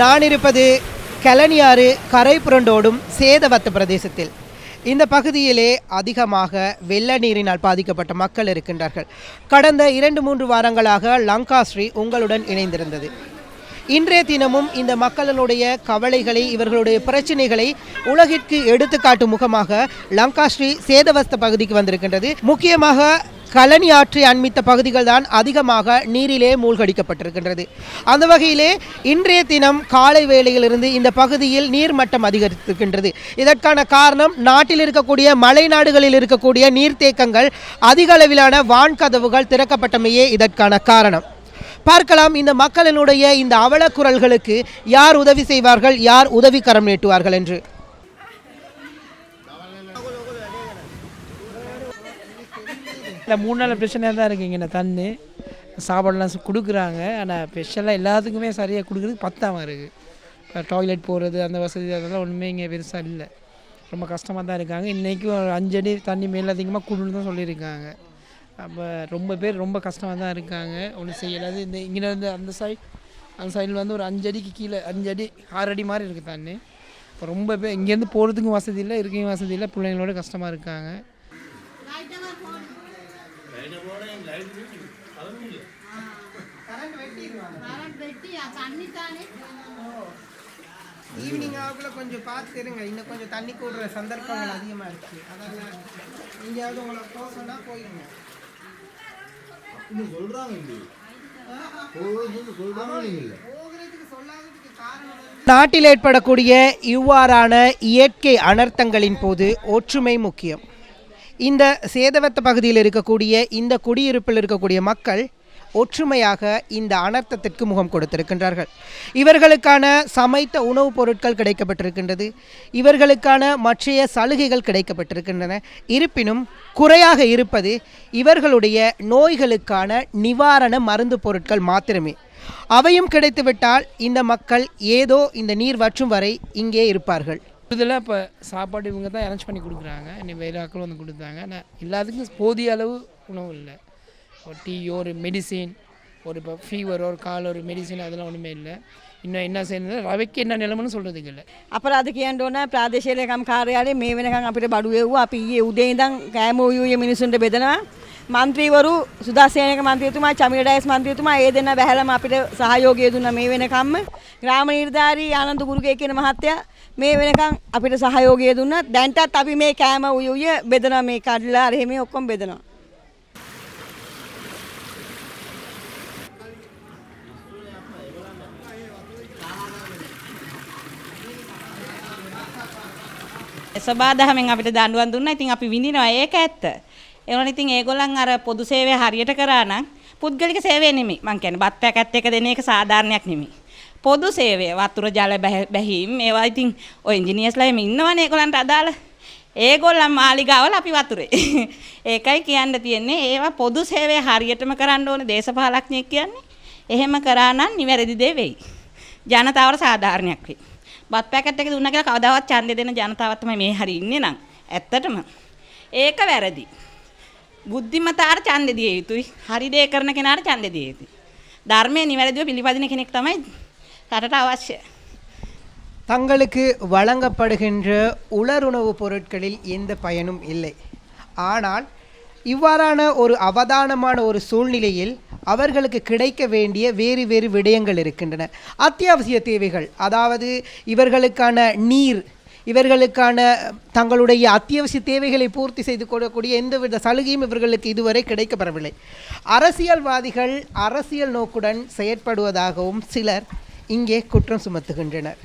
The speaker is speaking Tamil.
நான் இருப்பது கலனியாறு கரை புரண்டோடும் சேதவத்த பிரதேசத்தில். இந்த பகுதியிலே அதிகமாக வெள்ள நீரினால் பாதிக்கப்பட்ட மக்கள் இருக்கின்றார்கள். கடந்த 2-3 வாரங்களாக லங்காஸ்ரீ உங்களுடன் இணைந்திருந்தது. இன்றைய தினமும் இந்த மக்களினுடைய கவலைகளை, இவர்களுடைய பிரச்சனைகளை உலகிற்கு எடுத்துக்காட்டும் முகமாக லங்காஸ்ரீ சேதவஸ்த பகுதிக்கு வந்திருக்கின்றது. முக்கியமாக கலனி ஆற்றை அண்மித்த பகுதிகள் தான் அதிகமாக நீரிலே மூழ்கடிக்கப்பட்டிருக்கின்றது. அந்த வகையிலே இன்றைய தினம் காலை வேளையிலிருந்து இந்த பகுதியில் நீர்மட்டம் அதிகரித்திருக்கின்றது. இதற்கான காரணம் நாட்டில் இருக்கக்கூடிய மலை நாடுகளில் இருக்கக்கூடிய நீர்த்தேக்கங்கள் அதிக அளவிலான வான்கதவுகள் திறக்கப்பட்டமையே இதற்கான காரணம். பார்க்கலாம் இந்த மக்களினுடைய இந்த அவல குரல்களுக்கு யார் உதவி செய்வார்கள், யார் உதவி கரம் நீட்டுவார்கள் என்று. இல்லை 3 நாள் பிரச்சனையாக தான் இருக்குது. இங்கே தண்ணி சாப்பாடெலாம் கொடுக்குறாங்க, ஆனால் ஸ்பெஷலாக எல்லாத்துக்குமே சரியாக கொடுக்குறது பத்தாமல் இருக்குது. இப்போ டாய்லெட் போகிறது அந்த வசதி அதெல்லாம் ஒன்றுமே இங்கே பெருசாக இல்லை. ரொம்ப கஷ்டமாக தான் இருக்காங்க. இன்றைக்கும் 5 அடி தண்ணி மேலே அதிகமாக கொடுன்னு தான் சொல்லியிருக்காங்க. அப்போ ரொம்ப பேர் ரொம்ப கஷ்டமாக தான் இருக்காங்க. ஒன்றும் செய்யலாது. இந்த இங்கேருந்து அந்த சைடில் வந்து ஒரு 5 அடிக்கு கீழே 5 அடி 6 அடி மாதிரி இருக்குது தண்ணி. இப்போ ரொம்ப பேர் இங்கேருந்து போகிறதுக்கும் வசதி இல்லை, இருக்கவும் வசதி இல்லை. பிள்ளைங்களோட கஷ்டமாக இருக்காங்க. ஈவினிங் ஆகுள்ள கொஞ்சம் பார்த்து இருங்க, இன்னும் கொஞ்சம் தண்ணி கூடுற சந்தர்ப்பங்கள் அதிகமாக இருக்குது. அதனால் எங்கேயாவது உங்களை போக சொன்னால் போயிருங்க. நாட்டில் ஏற்படக்கூடிய இவ்வாறான இயற்கை அனர்த்தங்களின் போது ஒற்றுமை முக்கியம். இந்த சேதவத்த பகுதியில் இருக்கக்கூடிய இந்த குடியிருப்பில் இருக்கக்கூடிய மக்கள் ஒற்றுமையாக இந்த அனர்த்தத்திற்கு முகம் கொடுத்திருக்கின்றார்கள். இவர்களுக்கான சமைத்த உணவுப் பொருட்கள் கிடைக்கப்பட்டிருக்கின்றது, இவர்களுக்கான மற்றைய சலுகைகள் கிடைக்கப்பட்டிருக்கின்றன. இருப்பினும் குறையாக இருப்பது இவர்களுடைய நோய்களுக்கான நிவாரண மருந்து பொருட்கள் மாத்திரமே. அவையும் கிடைத்துவிட்டால் இந்த மக்கள் ஏதோ இந்த நீர் வற்றும் வரை இங்கே இருப்பார்கள். இதெல்லாம் இப்போ சாப்பாடு இவங்க தான் அரேஞ்ச் பண்ணி கொடுக்குறாங்க. இன்னும் வேறு ஆக்களும் வந்து கொடுத்தாங்க. ஆனால் எல்லாத்துக்கும் போதிய அளவு உணவு இல்லை. ஒரு டீ, ஒரு மெடிசின், ஒரு இப்போ ஃபீவர், ஒரு கால், ஒரு மெடிசின் அதெல்லாம் ஒன்றுமே இல்லை. இன்னும் என்ன செய்யறது, ரவைக்கு என்ன நிலைமைன்னு சொல்கிறதுக்கு இல்லை. අපරාධ කියන්න ඕන ප්‍රාදේශීය ලේකම් කාර්යාලයේ මේ වෙනකන් අපිට බඩු එව්වා. අපි ඊයේ උදේ ඉඳන් කෑම උයුවේ මිනිසුන්ට බෙදනවා. මන්ත්‍රීවරු සුදාසේනක මන්ත්‍රීතුමා, චමිල ඩයස් මන්ත්‍රීතුමා ඒ දෙන්න බැහැලම අපිට සහයෝගය දුන්නා මේ වෙනකම්ම. ග්‍රාම නිලධාරී ආනන්ද ගුරුගේ කියන මහත්තයා මේ වෙනකන් අපිට සහයෝගය දුන්නා. දැන්ටත් අපි මේ කෑම උයුවේ බෙදනවා, මේ කඩලා එහෙම ඔක්කොම බෙදනවා. සබාදහමෙන් අපිට දඬුවම් දුන්නා. ඉතින් අපි විඳිනවා, ඒක ඇත්ත. ඒ වුණා ඉතින් ඒගොල්ලන් අර පොදු සේවය හරියට කරා නම් පුද්ගලික සේවය නෙමෙයි. මං කියන්නේ බත් පැකට් එක දෙන එක සාධාරණයක් නෙමෙයි. පොදු සේවය, වතුර ජල බැහිම් මේවා ඉතින් ඔය ඉන්ජිනියර්ස්ලා එමෙ ඉන්නවනේ ඒගොල්ලන්ට අදාළ. ඒගොල්ලන් මාලිගාවල අපි වතුරේ. ඒකයි කියන්න තියෙන්නේ. ඒවා පොදු සේවය හරියටම කරන්න ඕනේ දේශපාලඥයෙක් කියන්නේ. එහෙම කරා නම් නිවැරදි දේ වෙයි. ජනතාවට සාධාරණයක් වෙයි. බත් පැකට් එක දුන්නා කියලා කවදාවත් ඡන්දය දෙන ජනතාවක් තමයි මේ හරි ඉන්නේ නම් ඇත්තටම ඒක වැරදි. බුද්ධිමතාට ඡන්දය දිය යුතුයි. හරි දේ කරන කෙනාට ඡන්දය දිය යුතුයි. ධර්මයේ නිවැරදිව පිළිපදින කෙනෙක් තමයි රටට අවශ්‍ය. தங்களுக்கு வழங்கப்படுகின்ற உலருணவுப் பொருட்களில் எந்த பயனும் இல்லை. ஆனால் இவ்வாறான ஒரு அவதானமான ஒரு சூழ்நிலையில் அவர்களுக்கு கிடைக்க வேண்டிய வேறு வேறு விடயங்கள் இருக்கின்றன. அத்தியாவசிய தேவைகள், அதாவது இவர்களுக்கான நீர், இவர்களுக்கான தங்களுடைய அத்தியாவசிய தேவைகளை பூர்த்தி செய்து கொள்ளக்கூடிய எந்தவித சலுகையும் இவர்களுக்கு இதுவரை கிடைக்கப்பெறவில்லை. அரசியல்வாதிகள் அரசியல் நோக்குடன் செயற்படுவதாகவும் சிலர் இங்கே குற்றம் சுமத்துகின்றனர்.